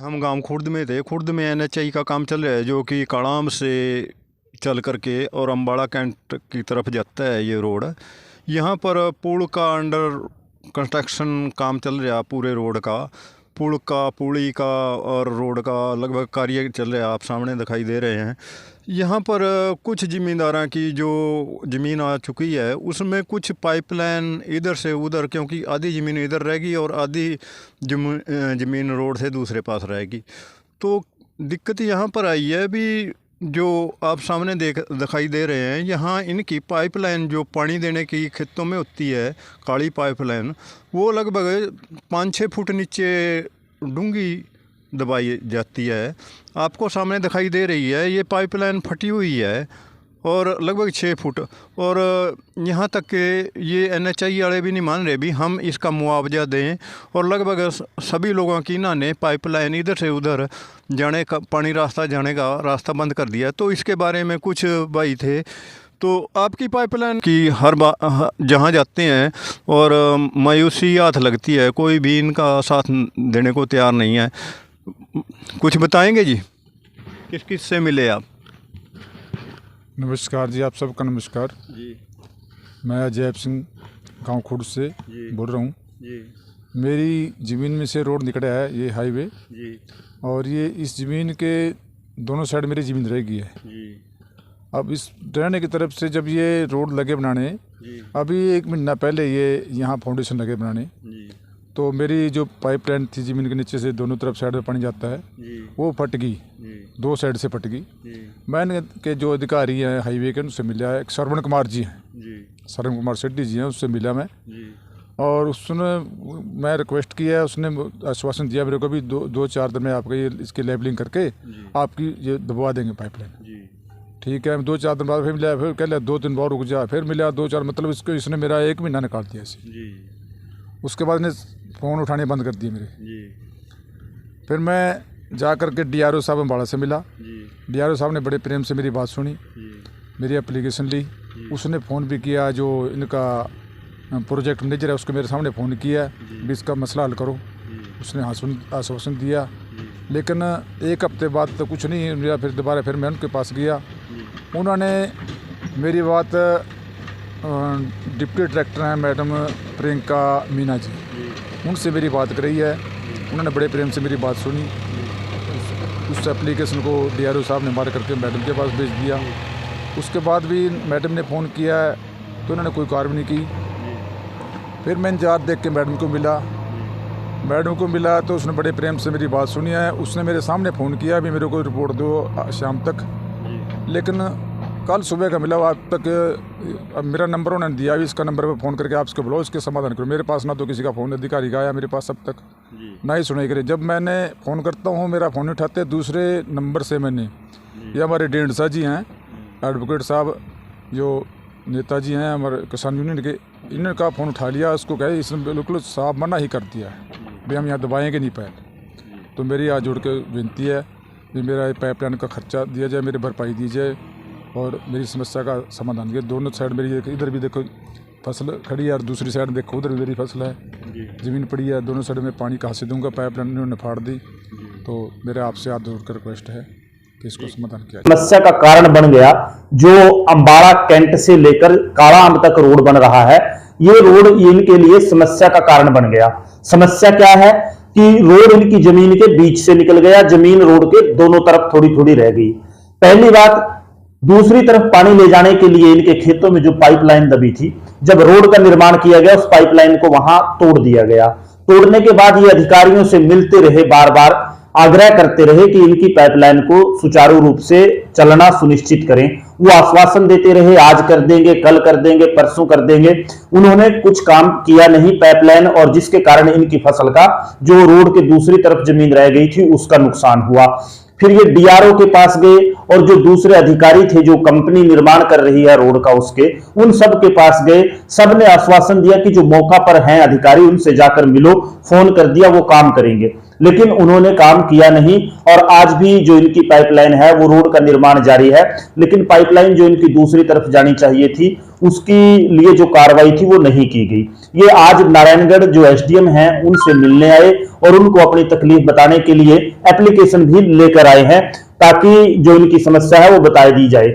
हम गांव खुर्द में थे। खुर्द में एनएचआई का काम चल रहा है, जो कि काड़ाम से चल करके और अम्बाड़ा कैंट की तरफ जाता है ये रोड। यहाँ पर पुल का अंडर कंस्ट्रक्शन काम चल रहा पूरे रोड का, पुल का, पुली का और रोड का लगभग कार्य चल रहा है, आप सामने दिखाई दे रहे हैं। यहाँ पर कुछ ज़मींदारों की जो ज़मीन आ चुकी है उसमें कुछ पाइपलाइन इधर से उधर, क्योंकि आधी ज़मीन इधर रहेगी और आधी ज़मीन रोड से दूसरे पास रहेगी। तो दिक्कत यहाँ पर आई है भी, जो आप सामने दिखाई दे रहे हैं, यहाँ इनकी पाइपलाइन जो पानी देने की खेतों में होती है, काली पाइपलाइन, वो लगभग 5-6 फुट नीचे डूंगी दबाई जाती है। आपको सामने दिखाई दे रही है ये पाइपलाइन फटी हुई है और लगभग 6 फुट। और यहाँ तक कि ये एनएचआई वाले भी नहीं मान रहे भी हम इसका मुआवजा दें, और लगभग सभी लोगों की इन्होंने पाइपलाइन इधर से उधर जाने का, पानी रास्ता जाने का रास्ता बंद कर दिया। तो इसके बारे में कुछ भाई थे, तो आपकी पाइपलाइन की हर बार जहाँ जाते हैं और मायूसी हाथ लगती है, कोई भी इनका साथ देने को तैयार नहीं है। कुछ बताएंगे जी, किस किस से मिले आप? नमस्कार जी, आप सबका नमस्कार जी। मैं अजय सिंह गांव खुर्द से बोल रहा हूँ जी। मेरी ज़मीन में से रोड निकला है ये हाईवे जी। और ये इस ज़मीन के दोनों साइड मेरी ज़मीन रहेगी है जी। अब इस रहने की तरफ से जब ये रोड लगे बनाने, अभी 1 महीना पहले ये यहाँ फाउंडेशन लगे बनाने, तो मेरी जो पाइपलाइन थी ज़मीन के नीचे से दोनों तरफ साइड में पानी जाता है, वो फट गई, 2 साइड से फट गई। मैंने के जो अधिकारी हैं हाईवे के, उनसे मिला है, एक श्रवण कुमार जी हैं, श्रवण कुमार शेट्टी जी हैं, उससे मिला मैं। और उसने मैं रिक्वेस्ट किया है, उसने आश्वासन दिया मेरे को भी 2-4 दिन में आपका ये इसकी लेबलिंग करके आपकी ये दबवा देंगे पाइपलाइन। ठीक है, 2-4 दिन बाद फिर मिला, फिर कह लिया 2 दिन बाद रुक जा, फिर मिला 2-4, मतलब इसको इसने मेरा 1 महीना निकाल दिया इसे। उसके बाद ने फ़ोन उठाने बंद कर दिए मेरे। फिर मैं जा कर के डीआरओ साहब अम्बाड़ा से मिला। डीआरओ साहब ने बड़े प्रेम से मेरी बात सुनी, मेरी एप्लीकेशन ली। उसने फ़ोन भी किया, जो इनका प्रोजेक्ट मैनेजर है उसको मेरे सामने फ़ोन किया भी इसका मसला हल करो। उसने आश्वासन दिया, लेकिन 1 हफ्ते बाद तो कुछ नहीं मिला। फिर दोबारा फिर मैं उनके पास गया, उन्होंने मेरी बात, डिप्टी डायरेक्टर हैं मैडम प्रियंका मीना जी, उनसे मेरी बात करी है। उन्होंने बड़े प्रेम से मेरी बात सुनी। उस एप्लीकेशन को डीआरओ साहब ने मार करके मैडम के पास भेज दिया। उसके बाद भी मैडम ने फ़ोन किया है तो उन्होंने कोई कार्रवाई नहीं की। फिर मैं इंतजार देख के मैडम को मिला तो उसने बड़े प्रेम से मेरी बात सुनी है। उसने मेरे सामने फ़ोन किया भी मेरे को रिपोर्ट दो शाम तक, लेकिन कल सुबह का मिला। अब तक अब मेरा नंबर उन्होंने दिया भी, इसका नंबर पर फ़ोन करके आप इसको बुलाओ, इसके समाधान करो। मेरे पास ना तो किसी का फ़ोन अधिकारी का आया मेरे पास अब तक, ना ही सुनाई करे। जब मैंने फ़ोन करता हूँ मेरा फ़ोन उठाते, दूसरे नंबर से मैंने, ये हमारे डेंडसा जी हैं, एडवोकेट साहब जो नेताजी हैं हमारे किसान यूनियन के, इन्होंने का फ़ोन उठा लिया। उसको कहे इसने बिल्कुल साफ मना ही कर दिया है भाई हम यहाँ दबाएँगे नहीं पाइप। तो मेरी आज जोड़ के विनती है कि मेरा पाइपलाइन का खर्चा दिया जाए, मेरी भरपाई दी जाए और मेरी समस्या का समाधान किया। दोनों साइड मेरी, इधर भी देखो फसल खड़ी है और दूसरी साइड देखो उधर भी मेरी फसल है, ज़मीन पड़ी है, दोनों साइड में पानी कहाँ से दूंगा? पाइपलाइन उन्होंने फाड़ दी। तो मेरे आपसे हाथ जोड़कर रिक्वेस्ट है कि इसको समाधान किया जाए। समस्या का कारण बन गया जो अम्बाड़ा कैंट से लेकर काड़ाम तक रोड बन रहा है, ये रोड इनके लिए समस्या का कारण बन गया। समस्या क्या है कि रोड इनकी जमीन के बीच से निकल गया, जमीन रोड के दोनों तरफ थोड़ी थोड़ी रह गई, पहली बात। दूसरी तरफ पानी ले जाने के लिए इनके खेतों में जो पाइपलाइन दबी थी, जब रोड का निर्माण किया गया उस पाइपलाइन को वहां तोड़ दिया गया। तोड़ने के बाद ये अधिकारियों से मिलते रहे, बार बार आग्रह करते रहे कि इनकी पाइपलाइन को सुचारू रूप से चलना सुनिश्चित करें। वो आश्वासन देते रहे, आज कर देंगे, कल कर देंगे, परसों कर देंगे। उन्होंने कुछ काम किया नहीं पाइपलाइन, और जिसके कारण इनकी फसल का जो रोड के दूसरी तरफ जमीन रह गई थी उसका नुकसान हुआ। फिर ये डीआरओ के पास गए और जो दूसरे अधिकारी थे जो कंपनी निर्माण कर रही है रोड का उसके, उन सब के पास गए। सब ने आश्वासन दिया कि जो मौका पर हैं अधिकारी उनसे जाकर मिलो, फोन कर दिया वो काम करेंगे। लेकिन उन्होंने काम किया नहीं और आज भी जो इनकी पाइपलाइन है वो रोड का निर्माण जारी है, लेकिन पाइपलाइन जो इनकी दूसरी तरफ जानी चाहिए थी उसके लिए जो कार्रवाई थी वो नहीं की गई। ये आज नारायणगढ़ जो एसडीएम हैं उनसे मिलने आए और उनको अपनी तकलीफ बताने के लिए एप्लीकेशन भी लेकर आए हैं ताकि जो इनकी समस्या है वो बता दी जाए।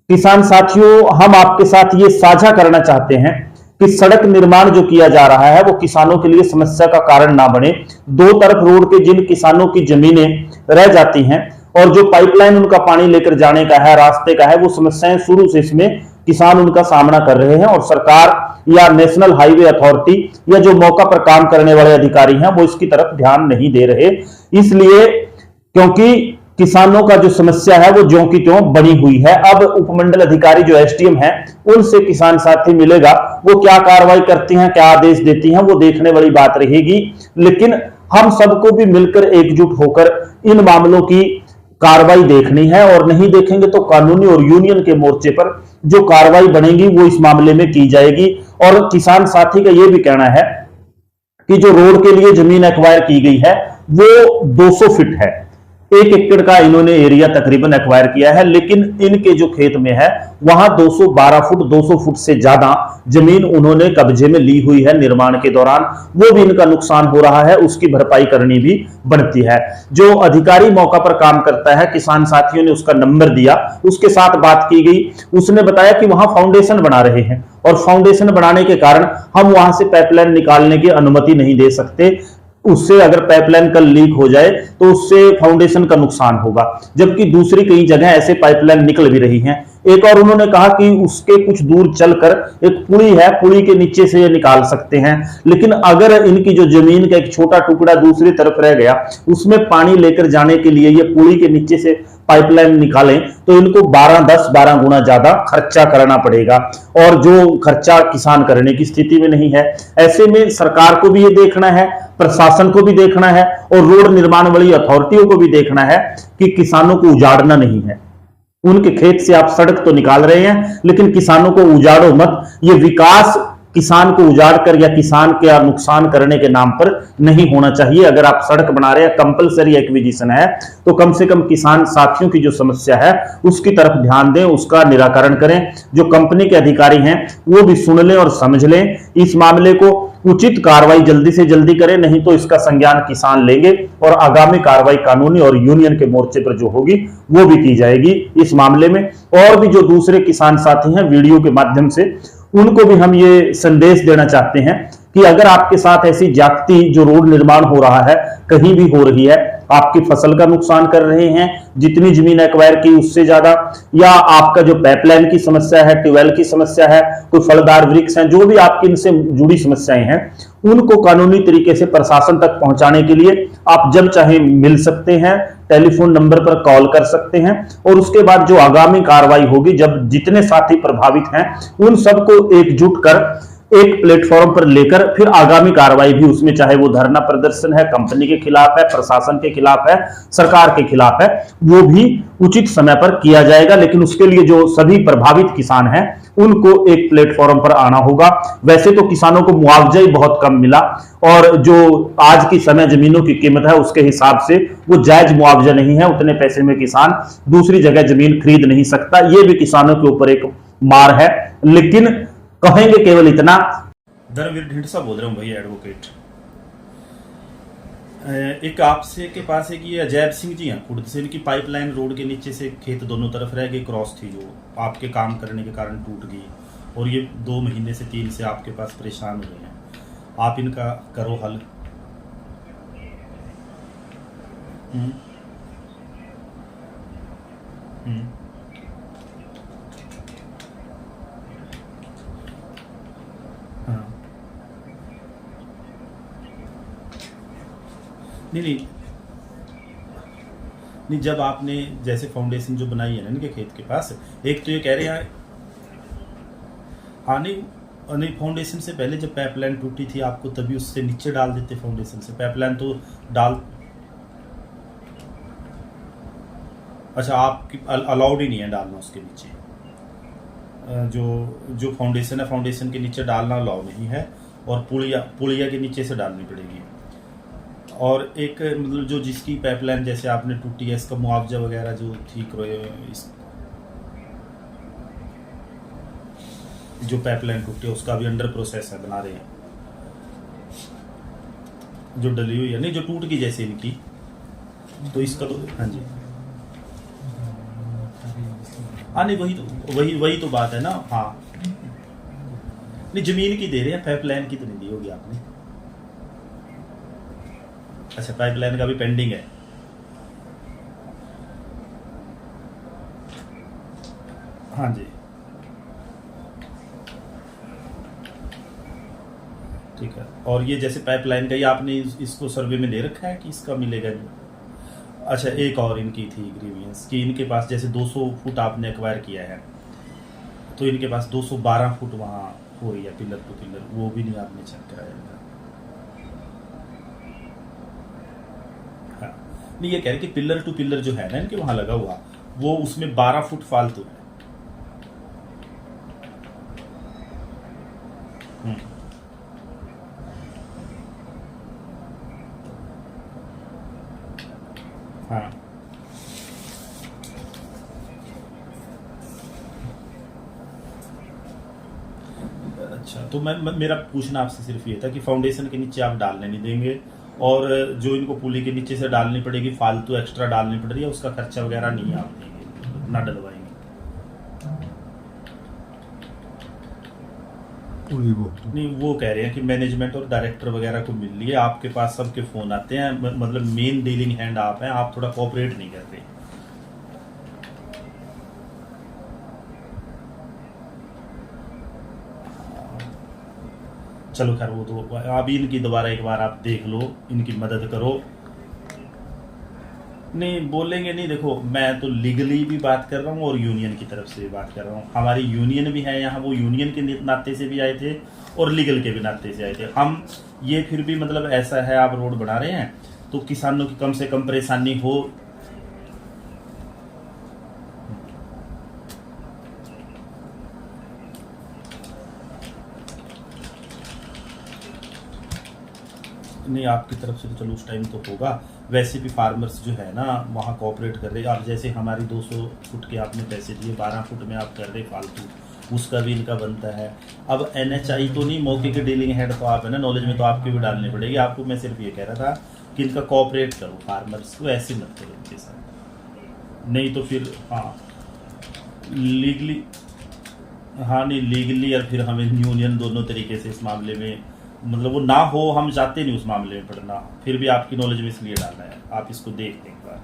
किसान साथियों, हम आपके साथ ये साझा करना चाहते हैं कि सड़क निर्माण जो किया जा रहा है वो किसानों के लिए समस्या का कारण ना बने। दो तरफ रोड के जिन किसानों की जमीनें रह जाती हैं और जो पाइपलाइन उनका पानी लेकर जाने का है, रास्ते का है, वो समस्याएं शुरू से इसमें किसान उनका सामना कर रहे हैं और सरकार या नेशनल हाईवे अथॉरिटी या जो मौका पर काम करने वाले अधिकारी हैं वो इसकी तरफ ध्यान नहीं दे रहे। इसलिए क्योंकि किसानों का जो समस्या है वो ज्यों की त्यों बनी हुई है। अब उपमंडल अधिकारी जो एसडीएम है उनसे किसान साथी मिलेगा, वो क्या कार्रवाई करती हैं, क्या आदेश देती हैं, वो देखने वाली बात रहेगी। लेकिन हम सबको भी मिलकर एकजुट होकर इन मामलों की कार्रवाई देखनी है और नहीं देखेंगे तो कानूनी और यूनियन के मोर्चे पर जो कार्रवाई बनेगी वो इस मामले में की जाएगी। और किसान साथी का यह भी कहना है कि जो रोड के लिए जमीन एक्वायर की गई है वो 200 फीट है, 1 एकड़ का इन्होंने एरिया तकरीबन एक्वायर किया है, लेकिन इनके जो खेत में है वहां 212 फुट 200 फुट से ज्यादा जमीन उन्होंने कब्जे में ली हुई है निर्माण के दौरान। वो भी इनका नुकसान हो रहा है, उसकी भरपाई करनी भी बनती है। जो अधिकारी मौका पर काम करता है, किसान साथियों ने उसका नंबर दिया, उसके साथ बात की गई, उसने बताया कि वहां फाउंडेशन बना रहे हैं और फाउंडेशन बनाने के कारण हम वहां से पाइपलाइन निकालने की अनुमति नहीं दे सकते। उससे अगर पाइपलाइन कल लीक हो जाए तो उससे फाउंडेशन का नुकसान होगा, जबकि दूसरी कई जगह ऐसे पाइपलाइन निकल भी रही हैं। एक और उन्होंने कहा कि उसके कुछ दूर चलकर एक पुली है, पुली के नीचे से ये निकाल सकते हैं, लेकिन अगर इनकी जो जमीन का एक छोटा टुकड़ा दूसरी तरफ रह गया उसमें पानी लेकर जाने के लिए ये पुली के नीचे से पाइपलाइन निकालें तो इनको 10-12 गुना ज्यादा खर्चा करना पड़ेगा और जो खर्चा किसान करने की स्थिति में नहीं है। ऐसे में सरकार को भी ये देखना है, प्रशासन को भी देखना है और रोड निर्माण वाली अथॉरिटियों को भी देखना है कि किसानों को उजाड़ना नहीं है। उनके खेत से आप सड़क तो निकाल रहे हैं लेकिन किसानों को उजाड़ो मत। ये विकास किसान को उजाड़ कर या किसान के नुकसान करने के नाम पर नहीं होना चाहिए। अगर आप सड़क बना रहे हैं, कंपलसरी एक्विजिशन है, तो कम से कम किसान साथियों की जो समस्या है उसकी तरफ ध्यान दें, उसका निराकरण करें। जो कंपनी के अधिकारी हैं वो भी सुन लें और समझ लें इस मामले को, उचित कार्रवाई जल्दी से जल्दी करें, नहीं तो इसका संज्ञान किसान लेंगे और आगामी कार्रवाई कानूनी और यूनियन के मोर्चे पर जो होगी वो भी की जाएगी इस मामले में। और भी जो दूसरे किसान साथी हैं, वीडियो के माध्यम से उनको भी हम ये संदेश देना चाहते हैं कि अगर आपके साथ ऐसी जाति जो रोड निर्माण हो रहा है कहीं भी हो रही है, आपकी फसल का नुकसान कर रहे हैं जितनी जमीन एक्वायर की उससे ज्यादा, या आपका जो पाइपलाइन की समस्या है, ट्यूबवेल की समस्या है, कोई फलदार वृक्ष हैं, जो भी आपकी इनसे जुड़ी समस्याएं हैं उनको कानूनी तरीके से प्रशासन तक पहुंचाने के लिए आप जब चाहे मिल सकते हैं, टेलीफोन नंबर पर कॉल कर सकते हैं और उसके बाद जो आगामी कार्रवाई होगी, जब जितने साथी प्रभावित हैं उन सबको एकजुट कर एक प्लेटफॉर्म पर लेकर फिर आगामी कार्रवाई भी उसमें, चाहे वो धरना प्रदर्शन है, कंपनी के खिलाफ है, प्रशासन के खिलाफ है, सरकार के खिलाफ है, वो भी उचित समय पर किया जाएगा। लेकिन उसके लिए जो सभी प्रभावित किसान हैं उनको एक प्लेटफॉर्म पर आना होगा। वैसे तो किसानों को मुआवजा ही बहुत कम मिला और जो आज की समय जमीनों की कीमत है उसके हिसाब से वो जायज मुआवजा नहीं है। उतने पैसे में किसान दूसरी जगह जमीन खरीद नहीं सकता, ये भी किसानों के ऊपर एक मार है। लेकिन कहेंगे केवल इतना। धर्मवीर ढींढसा बोल रहा हूँ भाई, एडवोकेट। एक आपसे के पास है कि ये अजैब सिंह जी हैं खुर्द से, इनकी पाइपलाइन रोड के नीचे से खेत दोनों तरफ रह गई, क्रॉस थी जो आपके काम करने के कारण टूट गई और ये 2 महीने से 3 से आपके पास परेशान हो रहे हैं। आप इनका करो हल। नहीं, जब आपने जैसे फाउंडेशन जो बनाई है ना इनके खेत के पास, एक तो ये कह रहे हैं नहीं फाउंडेशन से पहले जब पाइपलाइन टूटी थी आपको तभी उससे नीचे डाल देते, फाउंडेशन से पाइपलाइन तो डाल, अच्छा आपकी अलाउड ही नहीं है डालना उसके नीचे। जो फाउंडेशन है, फाउंडेशन के नीचे डालना अलाउ नहीं है और पुलिया के नीचे से डालनी पड़ेगी। और एक मतलब जो जिसकी पाइपलाइन जैसे आपने टूटी है, इसका मुआवजा वगैरह जो ठीक रहे, इस जो पाइपलाइन टूटी है उसका भी अंडर प्रोसेस है, बना रहे हैं जो डली हुई है, नहीं जो टूट गई जैसे इनकी, तो इसका तो हाँ जी, हाँ नहीं वही तो बात है ना। हाँ नहीं जमीन की दे रहे हैं, पाइपलाइन की तो नहीं दी होगी आपने। अच्छा पाइपलाइन का भी पेंडिंग है। हाँ जी ठीक है। और ये जैसे पाइपलाइन का ही आपने इसको सर्वे में ले रखा है कि इसका मिलेगा नहीं? अच्छा एक और इनकी थी ग्रीवियंस कि इनके पास जैसे 200 फुट आपने एक्वायर किया है, तो इनके पास 212 फुट वहाँ हो रही है पिलर टू पिलर, वो भी नहीं आपने चेक कराया इनका। हाँ नहीं ये कह रहे कि पिलर टू पिलर जो है ना इनके वहाँ लगा हुआ, वो उसमें 12 फुट फालतू है। हाँ अच्छा तो मेरा पूछना आपसे सिर्फ ये था कि फाउंडेशन के नीचे आप डालने नहीं देंगे, और जो इनको पुली के नीचे से डालनी पड़ेगी, फालतू एक्स्ट्रा डालनी पड़ रही है, उसका खर्चा वगैरह नहीं आप देंगे, ना डलवाएंगे? नहीं वो कह रहे हैं कि मैनेजमेंट और डायरेक्टर वगैरह को मिल लिए, आपके पास सबके फोन आते हैं, मतलब मेन डीलिंग हैंड आप हैं, आप थोड़ा कोऑपरेट नहीं करते। चलो खैर वो तो अभी इनकी दोबारा एक बार आप देख लो, इनकी मदद करो। नहीं बोलेंगे नहीं, देखो मैं तो लीगली भी बात कर रहा हूँ और यूनियन की तरफ से भी बात कर रहा हूँ, हमारी यूनियन भी है यहाँ, वो यूनियन के नाते से भी आए थे और लीगल के भी नाते से आए थे हम। ये फिर भी मतलब ऐसा है आप रोड बना रहे हैं तो किसानों की कम से कम परेशानी हो। नहीं आपकी तरफ से तो चलो उस टाइम तो होगा, वैसे भी फार्मर्स जो है ना वहाँ कोऑपरेट कर रहे हैं। अब जैसे हमारी 200 फुट के आपने पैसे दिए, 12 फुट में आप कर रहे फालतू, उसका भी इनका बनता है। अब NHI तो नहीं, मौके के डीलिंग हेड तो आप है ना, नॉलेज में तो आपकी भी डालनी पड़ेगी आपको। मैं सिर्फ ये कह रहा था कि इनका कोऑपरेट करो, फार्मर्स को ऐसे मत करो इनके साथ, नहीं तो फिर हाँ लीगली, हाँ नहीं लीगली और फिर हमें यूनियन दोनों तरीके से इस मामले में मतलब वो ना हो, हम चाहते नहीं उस मामले में पढ़ना, फिर भी आपकी नॉलेज में इसलिए डालना है, आप इसको देख लें एक बार।